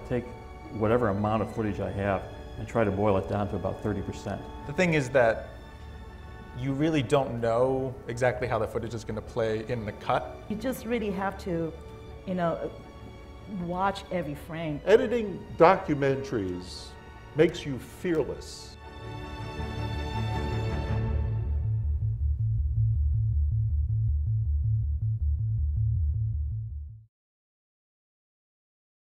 take whatever amount of footage I have and try to boil it down to about 30%. The thing is that you really don't know exactly how the footage is going to play in the cut. You just really have to, you know, watch every frame. Editing documentaries makes you fearless.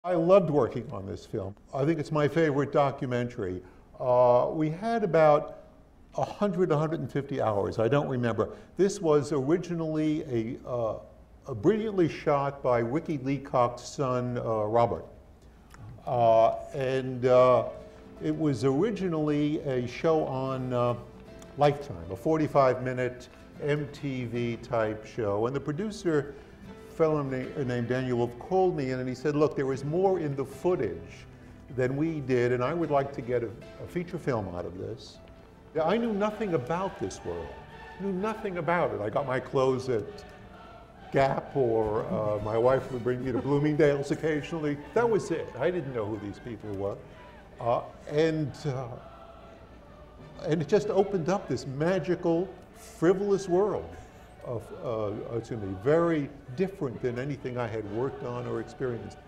I loved working on this film. I think it's my favorite documentary. We had about 100, 150 hours, I don't remember. This was originally a brilliantly shot by Ricky Leacock's son, Robert. It was originally a show on Lifetime, a 45-minute MTV type show. And the producer, a fellow named Daniel Wolf, called me in and he said, look, there is more in the footage than we did, and I would like to get a feature film out of this. I knew nothing about this world, knew nothing about it. I got my clothes at Gap, or my wife would bring me to Bloomingdale's occasionally. That was it. I didn't know who these people were. And it just opened up this magical, frivolous world to me, very different than anything I had worked on or experienced.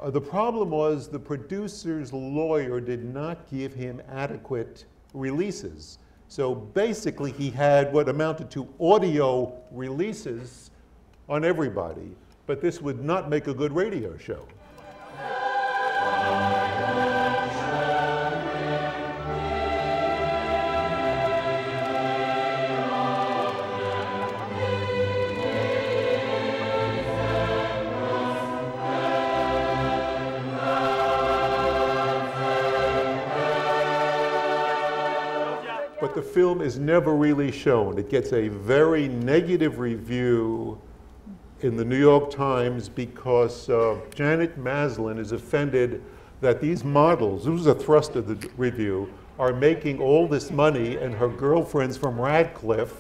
The problem was the producer's lawyer did not give him adequate releases. So basically he had what amounted to audio releases on everybody, but this would not make a good radio show. But the film is never really shown. It gets a very negative review in the New York Times because Janet Maslin is offended that these models, this was a thrust of the review, are making all this money and her girlfriends from Radcliffe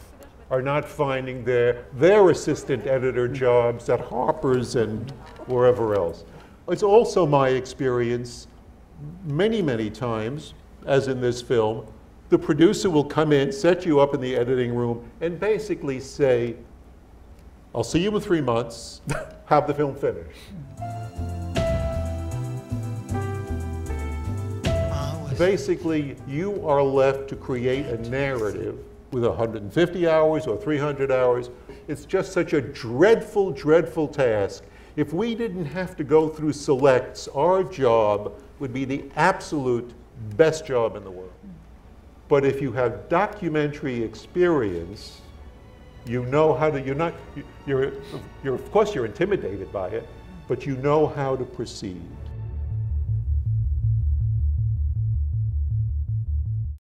are not finding their assistant editor jobs at Harper's and wherever else. It's also my experience many, many times, as in this film, the producer will come in, set you up in the editing room, and basically say, I'll see you in 3 months, have the film finished. Basically, you are left to create a narrative with 150 hours or 300 hours. It's just such a dreadful, dreadful task. If we didn't have to go through selects, our job would be the absolute best job in the world. But if you have documentary experience, you know how to, of course you're intimidated by it, but you know how to proceed.